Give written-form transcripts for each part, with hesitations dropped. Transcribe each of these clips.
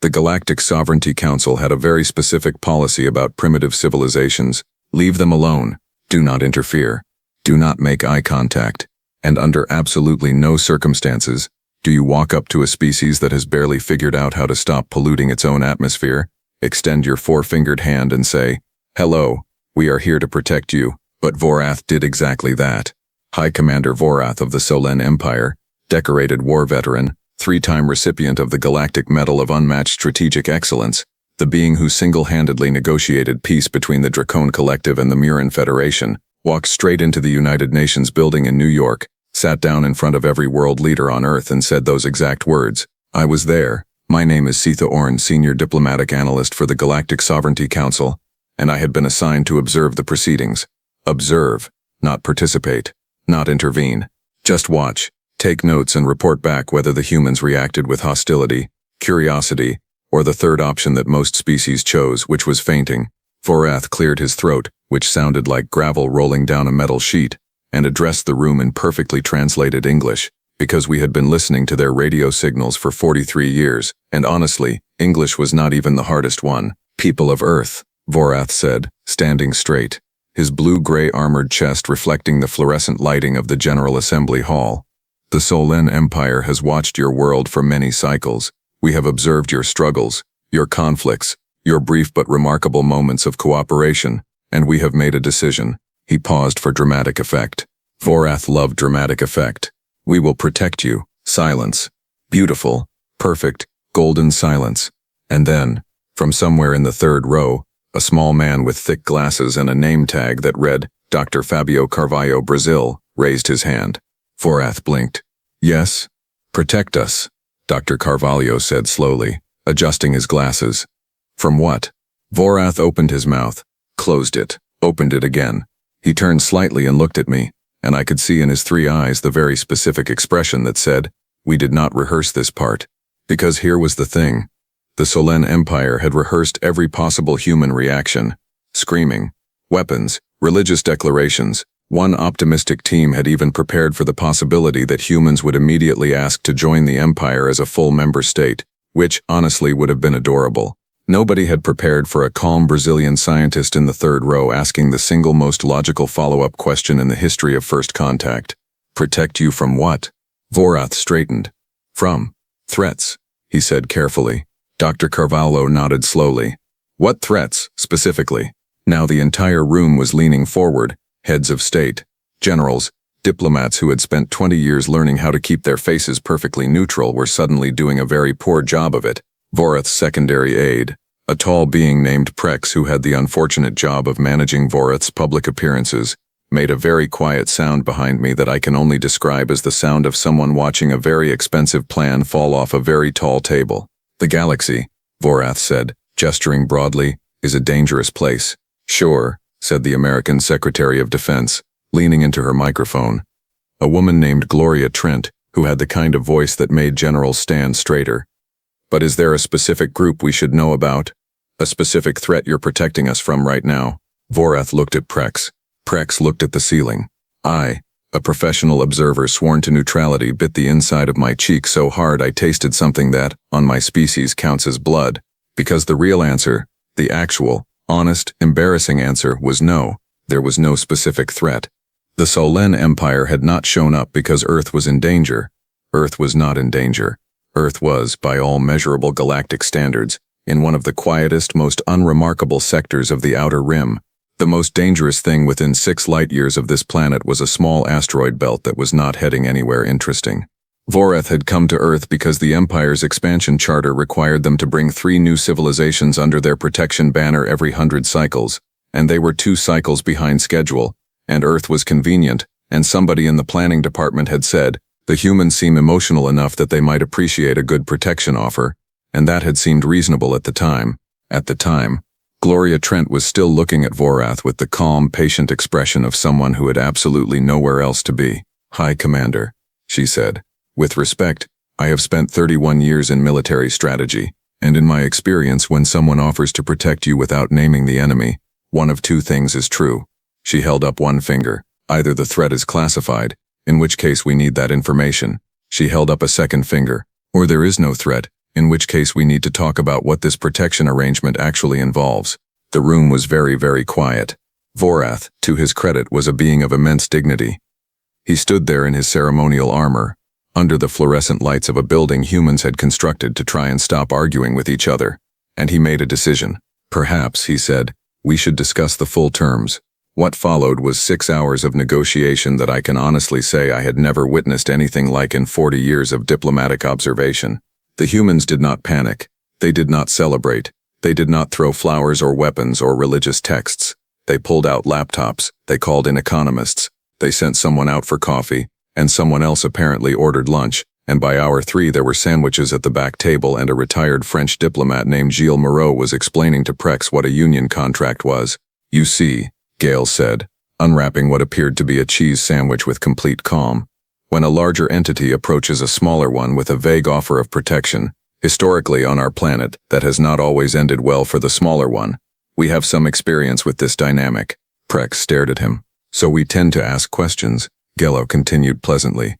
The Galactic Sovereignty Council had a very specific policy about primitive civilizations. Leave them alone. Do not interfere. Do not make eye contact. And under absolutely no circumstances do you walk up to a species that has barely figured out how to stop polluting its own atmosphere, extend your four-fingered hand and say, "Hello, we are here to protect you." But Vorath did exactly that. High Commander Vorath of the Solen Empire, decorated war veteran, 3-time recipient of the Galactic Medal of Unmatched Strategic Excellence, the being who single-handedly negotiated peace between the Dracone Collective and the Murin Federation, walked straight into the United Nations building in New York, sat down in front of every world leader on Earth and said those exact words. I was there. My name is Sitha Orn, Senior Diplomatic Analyst for the Galactic Sovereignty Council, and I had been assigned to observe the proceedings. Observe, not participate, not intervene. Just watch, take notes and report back whether the humans reacted with hostility, curiosity, or the third option that most species chose, which was fainting. Vorath cleared his throat, which sounded like gravel rolling down a metal sheet, and addressed the room in perfectly translated English, because we had been listening to their radio signals for 43 years, and honestly, English was not even the hardest one. People of Earth, Vorath said, standing straight, his blue-gray armored chest reflecting the fluorescent lighting of the General Assembly Hall. The Solen Empire has watched your world for many cycles. We have observed your struggles, your conflicts, your brief but remarkable moments of cooperation, and we have made a decision. He paused for dramatic effect. Vorath loved dramatic effect. We will protect you. Silence. Beautiful, perfect, golden silence. And then, from somewhere in the third row, a small man with thick glasses and a name tag that read, Dr. Fabio Carvalho, Brazil, raised his hand. Vorath blinked. Yes? Protect us, Dr. Carvalho said slowly, adjusting his glasses. From what? Vorath opened his mouth, closed it, opened it again. He turned slightly and looked at me, and I could see in his 3 eyes the very specific expression that said, we did not rehearse this part. Because here was the thing. The Solen Empire had rehearsed every possible human reaction. Screaming, weapons, religious declarations. One optimistic team had even prepared for the possibility that humans would immediately ask to join the Empire as a full member state, which, honestly, would have been adorable. Nobody had prepared for a calm Brazilian scientist in the third row asking the single most logical follow-up question in the history of first contact. Protect you from what? Vorath straightened. From threats, he said carefully. Dr. Carvalho nodded slowly. What threats, specifically? Now the entire room was leaning forward, heads of state, generals, diplomats who had spent 20 years learning how to keep their faces perfectly neutral were suddenly doing a very poor job of it. Vorath's secondary aide, a tall being named Prex who had the unfortunate job of managing Vorath's public appearances, made a very quiet sound behind me that I can only describe as the sound of someone watching a very expensive plan fall off a very tall table. The galaxy, Vorath said, gesturing broadly, is a dangerous place. Sure, said the American Secretary of Defense, leaning into her microphone. A woman named Gloria Trent, who had the kind of voice that made generals stand straighter. But is there a specific group we should know about? A specific threat you're protecting us from right now? Vorath looked at Prex. Prex looked at the ceiling. I, a professional observer sworn to neutrality, bit the inside of my cheek so hard I tasted something that, on my species, counts as blood. Because the real answer, the actual, honest, embarrassing answer was no. There was no specific threat. The Solen Empire had not shown up because Earth was in danger. Earth was not in danger. Earth was, by all measurable galactic standards, in one of the quietest, most unremarkable sectors of the Outer Rim. The most dangerous thing within 6 light-years of this planet was a small asteroid belt that was not heading anywhere interesting. Vorath had come to Earth because the Empire's expansion charter required them to bring 3 new civilizations under their protection banner every 100 cycles, and they were 2 cycles behind schedule, and Earth was convenient, and somebody in the planning department had said, the humans seem emotional enough that they might appreciate a good protection offer, and that had seemed reasonable at the time. At the time, Gloria Trent was still looking at Vorath with the calm, patient expression of someone who had absolutely nowhere else to be. High Commander, she said. With respect, I have spent 31 years in military strategy, and in my experience when someone offers to protect you without naming the enemy, one of 2 things is true. She held up one finger. Either the threat is classified, in which case we need that information. She held up a second finger. Or there is no threat, in which case we need to talk about what this protection arrangement actually involves. The room was very, very quiet. Vorath, to his credit, was a being of immense dignity. He stood there in his ceremonial armor, under the fluorescent lights of a building humans had constructed to try and stop arguing with each other. And he made a decision. Perhaps, he said, we should discuss the full terms. What followed was 6 hours of negotiation that I can honestly say I had never witnessed anything like in 40 years of diplomatic observation. The humans did not panic. They did not celebrate. They did not throw flowers or weapons or religious texts. They pulled out laptops. They called in economists. They sent someone out for coffee, and someone else apparently ordered lunch, and by hour 3 there were sandwiches at the back table and a retired French diplomat named Gilles Moreau was explaining to Prex what a union contract was. You see, Gale said, unwrapping what appeared to be a cheese sandwich with complete calm. When a larger entity approaches a smaller one with a vague offer of protection, historically on our planet, that has not always ended well for the smaller one. We have some experience with this dynamic. Prex stared at him. So we tend to ask questions, Gello continued pleasantly.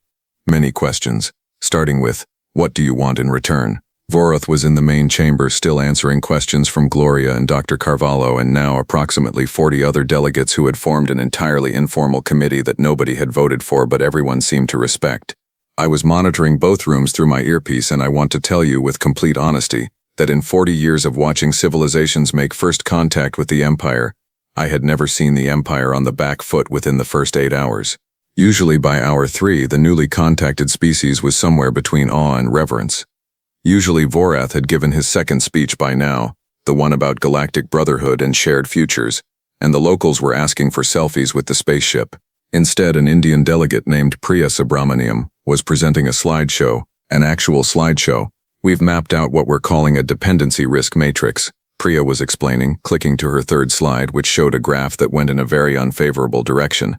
Many questions, starting with, what do you want in return? Vorath was in the main chamber still answering questions from Gloria and Dr. Carvalho and now approximately 40 other delegates who had formed an entirely informal committee that nobody had voted for but everyone seemed to respect. I was monitoring both rooms through my earpiece and I want to tell you with complete honesty that in 40 years of watching civilizations make first contact with the Empire, I had never seen the Empire on the back foot within the first 8 hours. Usually by hour 3, the newly contacted species was somewhere between awe and reverence. Usually Vorath had given his second speech by now, the one about galactic brotherhood and shared futures, and the locals were asking for selfies with the spaceship. Instead, an Indian delegate named Priya Subramaniam was presenting a slideshow, an actual slideshow. We've mapped out what we're calling a dependency risk matrix, Priya was explaining, clicking to her third slide, which showed a graph that went in a very unfavorable direction.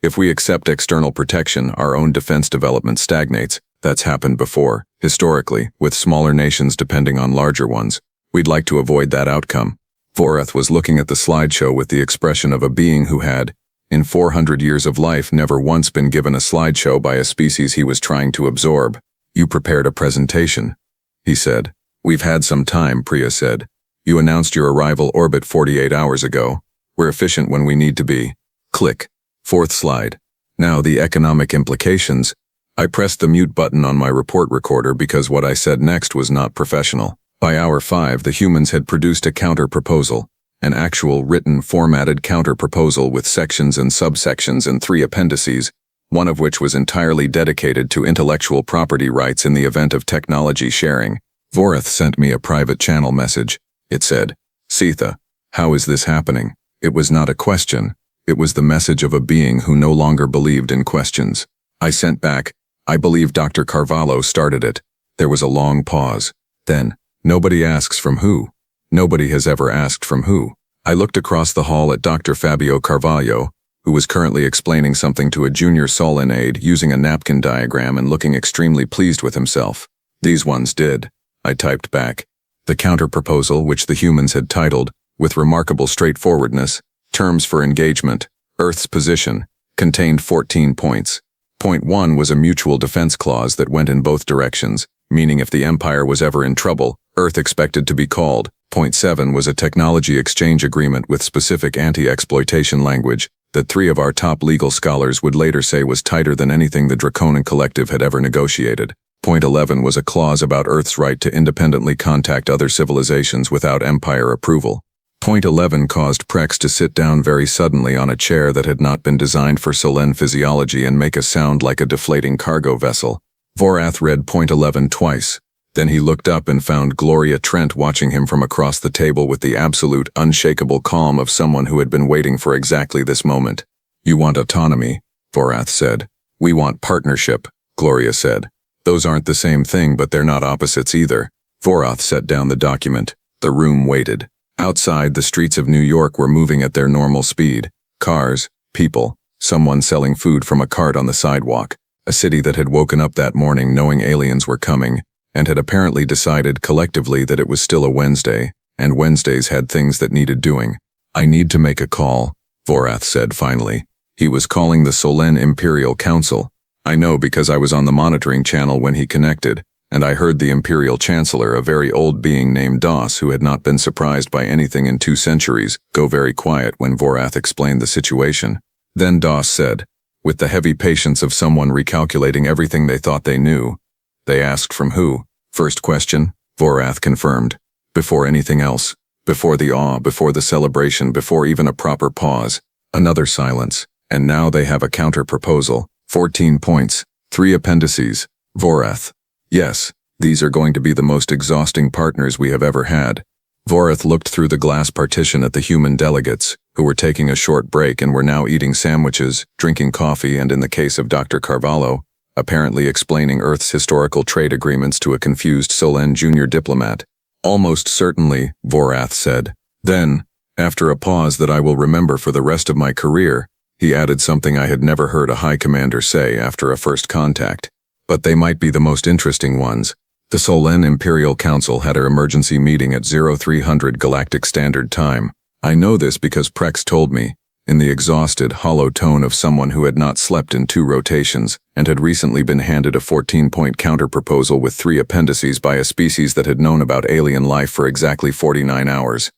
If we accept external protection, our own defense development stagnates. That's happened before, historically, with smaller nations depending on larger ones. We'd like to avoid that outcome. Vorath was looking at the slideshow with the expression of a being who had, in 400 years of life, never once been given a slideshow by a species he was trying to absorb. You prepared a presentation, he said. We've had some time, Priya said. You announced your arrival orbit 48 hours ago. We're efficient when we need to be. Click. Fourth slide. Now the economic implications. I pressed the mute button on my report recorder because what I said next was not professional. By hour 5, the humans had produced a counter-proposal, an actual written, formatted counter-proposal with sections and subsections and 3 appendices, one of which was entirely dedicated to intellectual property rights in the event of technology sharing. Vorath sent me a private channel message. It said, Sitha, how is this happening? It was not a question. It was the message of a being who no longer believed in questions. I sent back, I believe Dr. Carvalho started it. There was a long pause. Then, nobody asks from who. Nobody has ever asked from who. I looked across the hall at Dr. Fabio Carvalho, who was currently explaining something to a junior Solon aide using a napkin diagram and looking extremely pleased with himself. These ones did. I typed back. The counter-proposal, which the humans had titled, with remarkable straightforwardness, Terms for Engagement, Earth's Position, contained 14 points. Point 1 was a mutual defense clause that went in both directions, meaning if the Empire was ever in trouble, Earth expected to be called. Point 7 was a technology exchange agreement with specific anti-exploitation language that 3 of our top legal scholars would later say was tighter than anything the Draconan Collective had ever negotiated. Point 11 was a clause about Earth's right to independently contact other civilizations without Empire approval. Point 11 caused Prex to sit down very suddenly on a chair that had not been designed for Solen physiology and make a sound like a deflating cargo vessel. Vorath read Point 11 twice. Then he looked up and found Gloria Trent watching him from across the table with the absolute, unshakable calm of someone who had been waiting for exactly this moment. You want autonomy, Vorath said. We want partnership, Gloria said. Those aren't the same thing, but they're not opposites either. Vorath set down the document. The room waited. Outside, the streets of New York were moving at their normal speed. Cars, people, someone selling food from a cart on the sidewalk. A city that had woken up that morning knowing aliens were coming, and had apparently decided collectively that it was still a Wednesday, and Wednesdays had things that needed doing. I need to make a call, Vorath said finally. He was calling the Solen Imperial Council. I know because I was on the monitoring channel when he connected, and I heard the Imperial Chancellor, a very old being named Doss, who had not been surprised by anything in 2 centuries, go very quiet when Vorath explained the situation. Then Doss said, with the heavy patience of someone recalculating everything they thought they knew. They asked from who? First question, Vorath confirmed. Before anything else. Before the awe, before the celebration, before even a proper pause. Another silence. And now they have a counter-proposal. 14 points. 3 appendices. Vorath. Yes, these are going to be the most exhausting partners we have ever had. Vorath looked through the glass partition at the human delegates, who were taking a short break and were now eating sandwiches, drinking coffee, and in the case of Dr. Carvalho, apparently explaining Earth's historical trade agreements to a confused Solen junior diplomat. Almost certainly, Vorath said. Then, after a pause that I will remember for the rest of my career, he added something I had never heard a high commander say after a first contact. But they might be the most interesting ones. The Solen Imperial Council had her emergency meeting at 0300 Galactic Standard Time. I know this because Prex told me, in the exhausted, hollow tone of someone who had not slept in 2 rotations and had recently been handed a 14-point counter-proposal with 3 appendices by a species that had known about alien life for exactly 49 hours.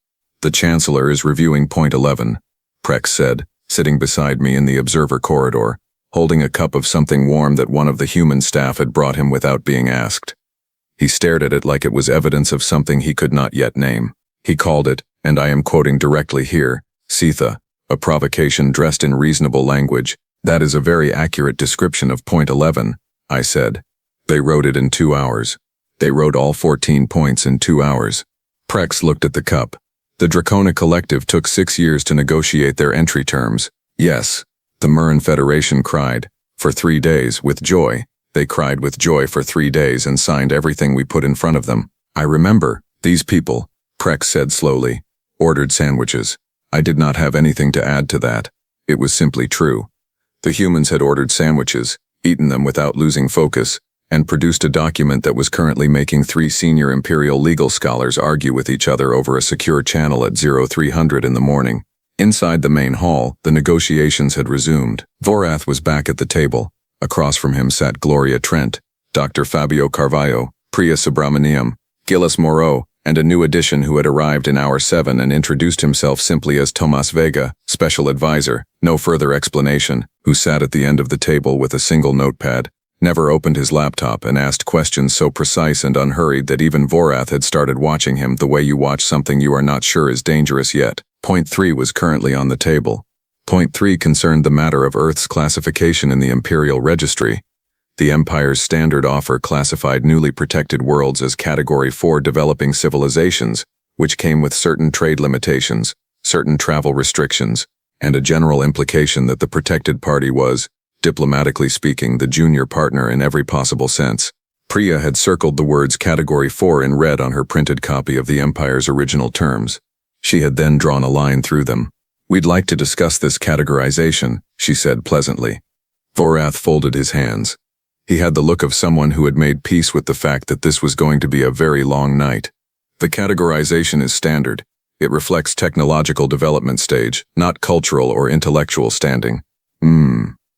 The Chancellor is reviewing point 11, Prex said, sitting beside me in the observer corridor, holding a cup of something warm that one of the human staff had brought him without being asked. He stared at it like it was evidence of something he could not yet name. He called it, and I am quoting directly here, Sitha, a provocation dressed in reasonable language. That is a very accurate description of point 11, I said. They wrote it in 2 hours. They wrote all 14 points in 2 hours. Prex looked at the cup. The Dracona Collective took 6 years to negotiate their entry terms. Yes. The Murin Federation cried, for 3 days, with joy. They cried with joy for 3 days and signed everything we put in front of them. I remember, these people, Prex said slowly, ordered sandwiches. I did not have anything to add to that. It was simply true. The humans had ordered sandwiches, eaten them without losing focus, and produced a document that was currently making 3 senior Imperial legal scholars argue with each other over a secure channel at 0300 in the morning. Inside the main hall, the negotiations had resumed. Vorath was back at the table. Across from him sat Gloria Trent, Dr. Fabio Carvalho, Priya Subramaniam, Gilles Moreau, and a new addition who had arrived in hour 7 and introduced himself simply as Tomas Vega, special advisor, no further explanation, who sat at the end of the table with a single notepad, never opened his laptop, and asked questions so precise and unhurried that even Vorath had started watching him the way you watch something you are not sure is dangerous yet. Point 3 was currently on the table. Point 3 concerned the matter of Earth's classification in the Imperial Registry. The Empire's standard offer classified newly protected worlds as Category 4 developing civilizations, which came with certain trade limitations, certain travel restrictions, and a general implication that the protected party was, diplomatically speaking, the junior partner in every possible sense. Priya had circled the words Category 4 in red on her printed copy of the Empire's original terms. She had then drawn a line through them. We'd like to discuss this categorization, she said pleasantly. Vorath folded his hands. He had the look of someone who had made peace with the fact that this was going to be a very long night. The categorization is standard. It reflects technological development stage, not cultural or intellectual standing.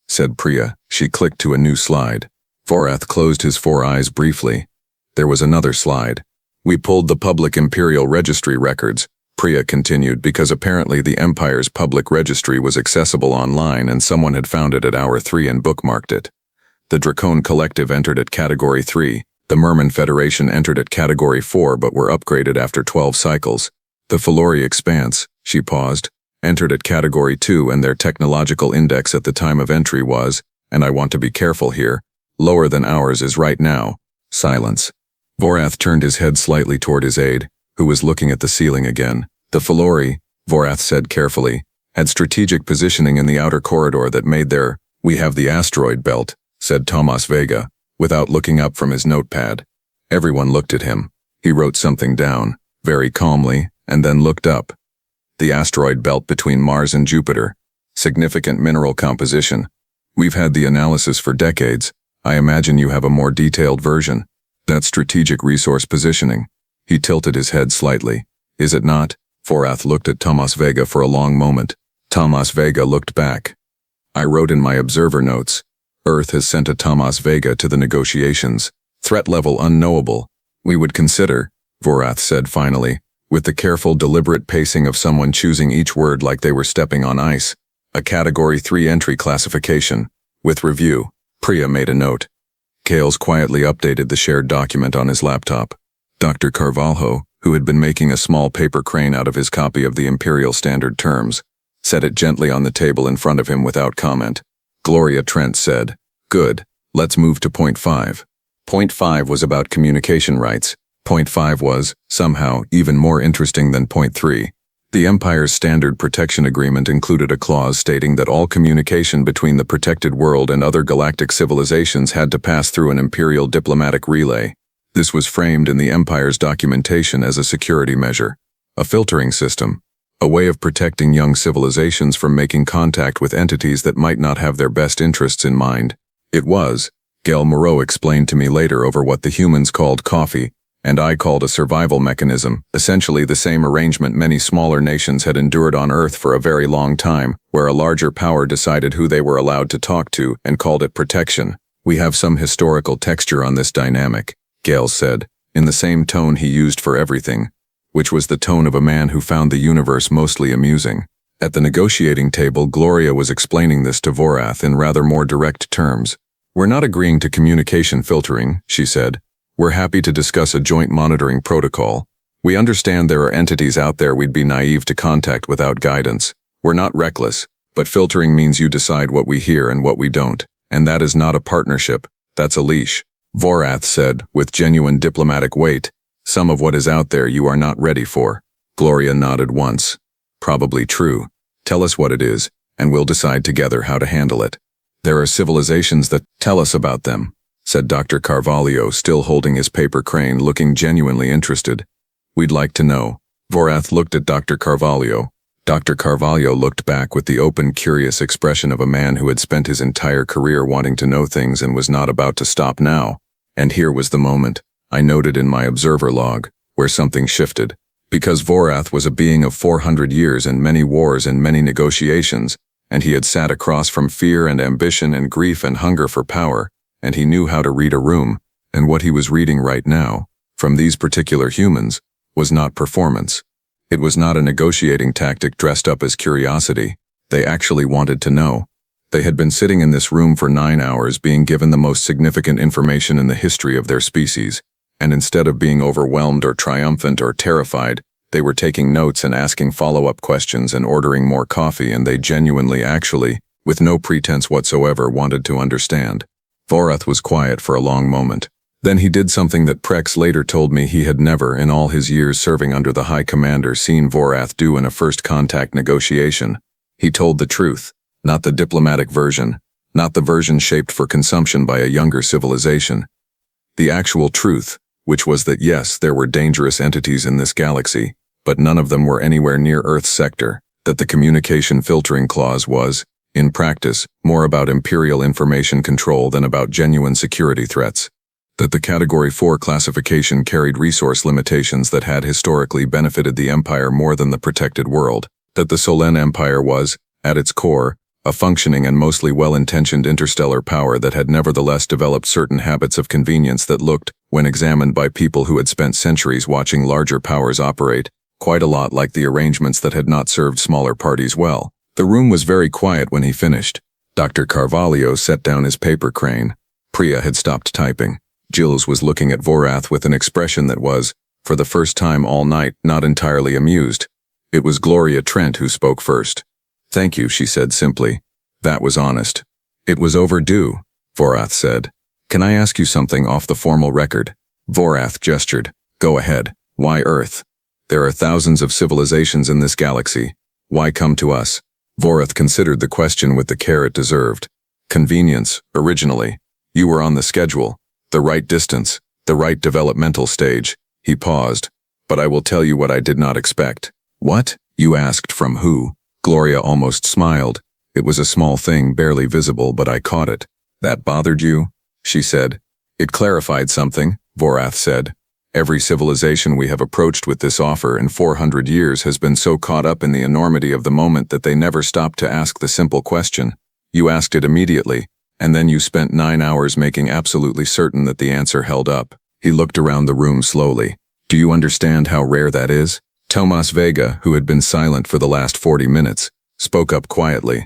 Said Priya. She clicked to a new slide. Vorath closed his 4 eyes briefly. There was another slide. We pulled the public Imperial Registry records, Priya continued, because apparently the Empire's public registry was accessible online and someone had found it at hour 3 and bookmarked it. The Dracone Collective entered at Category 3, the Merman Federation entered at Category 4 but were upgraded after 12 cycles. The Filori Expanse, she paused, entered at Category 2 and their technological index at the time of entry was, and I want to be careful here, lower than ours is right now. Silence. Vorath turned his head slightly toward his aide, who was looking at the ceiling again. The Filori, Vorath said carefully, had strategic positioning in the outer corridor that made their, we have the asteroid belt, said Tomas Vega, without looking up from his notepad. Everyone looked at him. He wrote something down, very calmly, and then looked up. The asteroid belt between Mars and Jupiter. Significant mineral composition. We've had the analysis for decades. I imagine you have a more detailed version. That's strategic resource positioning. He tilted his head slightly. Is it not? Vorath looked at Tomas Vega for a long moment. Tomas Vega looked back. I wrote in my observer notes, Earth has sent a Tomas Vega to the negotiations. Threat level unknowable. We would consider, Vorath said finally, with the careful, deliberate pacing of someone choosing each word like they were stepping on ice, a Category 3 entry classification. With review, Priya made a note. Kales quietly updated the shared document on his laptop. Dr. Carvalho, who had been making a small paper crane out of his copy of the Imperial Standard Terms, set it gently on the table in front of him without comment. Gloria Trent said, "Good, let's move to point 5. Point 5 was about communication rights. Point 5 was, somehow, even more interesting than point 3. The Empire's Standard Protection Agreement included a clause stating that all communication between the protected world and other galactic civilizations had to pass through an Imperial diplomatic relay. This was framed in the Empire's documentation as a security measure, a filtering system, a way of protecting young civilizations from making contact with entities that might not have their best interests in mind. It was, Gail Moreau explained to me later over what the humans called coffee, and I called a survival mechanism, essentially the same arrangement many smaller nations had endured on Earth for a very long time, where a larger power decided who they were allowed to talk to and called it protection. We have some historical texture on this dynamic, Gail said, in the same tone he used for everything, which was the tone of a man who found the universe mostly amusing. At the negotiating table, Gloria was explaining this to Vorath in rather more direct terms. "We're not agreeing to communication filtering," she said. "We're happy to discuss a joint monitoring protocol. We understand there are entities out there we'd be naive to contact without guidance. We're not reckless, but filtering means you decide what we hear and what we don't, and that is not a partnership, that's a leash." Vorath said, with genuine diplomatic weight, "Some of what is out there you are not ready for." Gloria nodded once. "Probably true. Tell us what it is, and we'll decide together how to handle it." "There are civilizations that tell us about them," said Dr. Carvalho, still holding his paper crane, looking genuinely interested. "We'd like to know." Vorath looked at Dr. Carvalho. Dr. Carvalho looked back with the open, curious expression of a man who had spent his entire career wanting to know things and was not about to stop now. And here was the moment, I noted in my observer log, where something shifted. Because Vorath was a being of 400 years and many wars and many negotiations, and he had sat across from fear and ambition and grief and hunger for power, and he knew how to read a room, and what he was reading right now, from these particular humans, was not performance. It was not a negotiating tactic dressed up as curiosity. They actually wanted to know. They had been sitting in this room for 9 hours being given the most significant information in the history of their species, and instead of being overwhelmed or triumphant or terrified, they were taking notes and asking follow-up questions and ordering more coffee, and they genuinely actually, with no pretense whatsoever, wanted to understand. Vorath was quiet for a long moment. Then he did something that Prex later told me he had never, in all his years serving under the High Commander, seen Vorath do in a first contact negotiation. He told the truth, not the diplomatic version, not the version shaped for consumption by a younger civilization. The actual truth, which was that yes, there were dangerous entities in this galaxy, but none of them were anywhere near Earth's sector, that the communication filtering clause was, in practice, more about Imperial information control than about genuine security threats. That the Category 4 classification carried resource limitations that had historically benefited the Empire more than the protected world. That the Solen Empire was, at its core, a functioning and mostly well-intentioned interstellar power that had nevertheless developed certain habits of convenience that looked, when examined by people who had spent centuries watching larger powers operate, quite a lot like the arrangements that had not served smaller parties well. The room was very quiet when he finished. Dr. Carvalho set down his paper crane. Priya had stopped typing. Jills was looking at Vorath with an expression that was, for the first time all night, not entirely amused. It was Gloria Trent who spoke first. "Thank you," she said simply. That was honest. "It was overdue," Vorath said. "Can I ask you something off the formal record?" Vorath gestured. "Go ahead. Why Earth? There are thousands of civilizations in this galaxy. Why come to us?" Vorath considered the question with the care it deserved. "Convenience, originally. You were on the schedule. The right distance, the right developmental stage." He paused. "But I will tell you what I did not expect." "What?" "You asked from who?" Gloria almost smiled. It was a small thing, barely visible, but I caught it. "That bothered you?" she said. "It clarified something," Vorath said. "Every civilization we have approached with this offer in 400 years has been so caught up in the enormity of the moment that they never stopped to ask the simple question. You asked it immediately, And then you spent 9 hours making absolutely certain that the answer held up. He looked around the room slowly. Do you understand how rare that is? Tomas Vega, who had been silent for the last 40 minutes, spoke up quietly.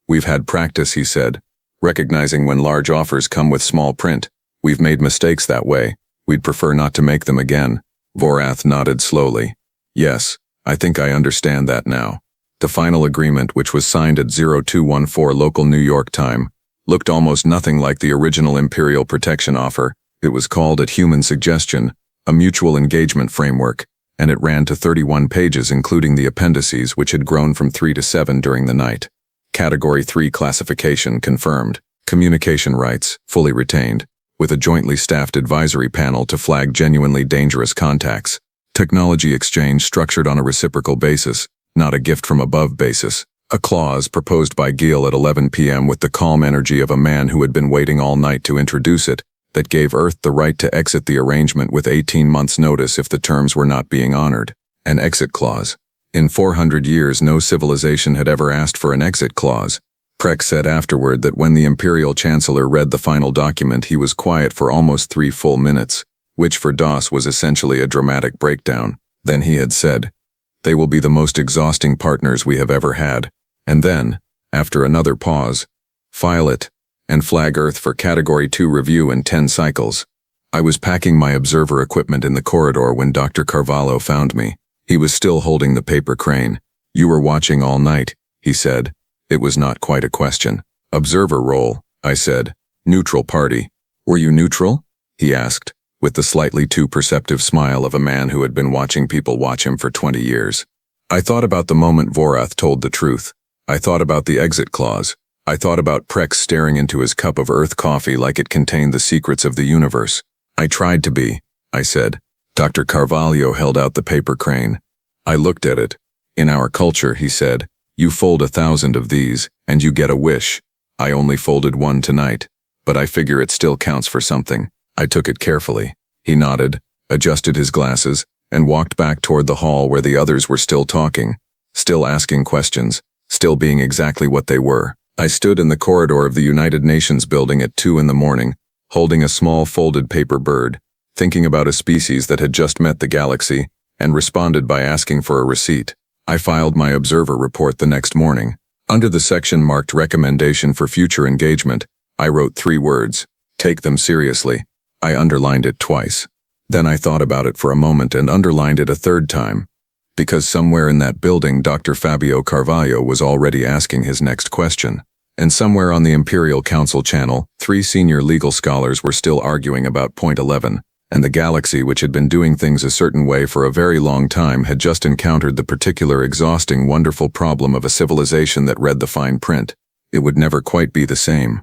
We've had practice, he said, recognizing when large offers come with small print. We've made mistakes that way. We'd prefer not to make them again. Vorath nodded slowly. Yes, I think I understand that now. The final agreement, which was signed at 0214 local New York time, looked almost nothing like the original Imperial protection offer. It was called at Human Suggestion, a mutual engagement framework, and it ran to 31 pages including the appendices which had grown from 3 to 7 during the night. Category 3 classification confirmed. Communication rights, fully retained, with a jointly staffed advisory panel to flag genuinely dangerous contacts. Technology exchange structured on a reciprocal basis, not a gift from above basis. A clause proposed by Gil at 11 p.m. with the calm energy of a man who had been waiting all night to introduce it, that gave Earth the right to exit the arrangement with 18 months' notice if the terms were not being honored. An exit clause. In 400 years, no civilization had ever asked for an exit clause. Prek said afterward that when the Imperial Chancellor read the final document, he was quiet for almost 3 full minutes, which for Das was essentially a dramatic breakdown. Then he had said, "They will be the most exhausting partners we have ever had." And then, after another pause, "File it, and flag Earth for Category 2 review in 10 cycles." I was packing my observer equipment in the corridor when Dr. Carvalho found me. He was still holding the paper crane. "You were watching all night," he said. It was not quite a question. "Observer role," I said. "Neutral party." "Were you neutral?" he asked, with the slightly too perceptive smile of a man who had been watching people watch him for 20 years. I thought about the moment Vorath told the truth. I thought about the exit clause. I thought about Prex staring into his cup of Earth coffee like it contained the secrets of the universe. "I tried to be," I said. Dr. Carvalho held out the paper crane. I looked at it. "In our culture," he said, "you fold 1,000 of these, and you get a wish. I only folded one tonight, but I figure it still counts for something." I took it carefully. He nodded, adjusted his glasses, and walked back toward the hall where the others were still talking, still asking questions, still being exactly what they were. I stood in the corridor of the United Nations building at 2 in the morning, holding a small folded paper bird, thinking about a species that had just met the galaxy, and responded by asking for a receipt. I filed my observer report the next morning. Under the section marked Recommendation for Future Engagement, I wrote 3 words. Take them seriously. I underlined it twice. Then I thought about it for a moment and underlined it a 3rd time. Because somewhere in that building Dr. Fabio Carvalho was already asking his next question. And somewhere on the Imperial Council channel, 3 senior legal scholars were still arguing about point 11, and the galaxy, which had been doing things a certain way for a very long time, had just encountered the particular exhausting, wonderful problem of a civilization that read the fine print. It would never quite be the same.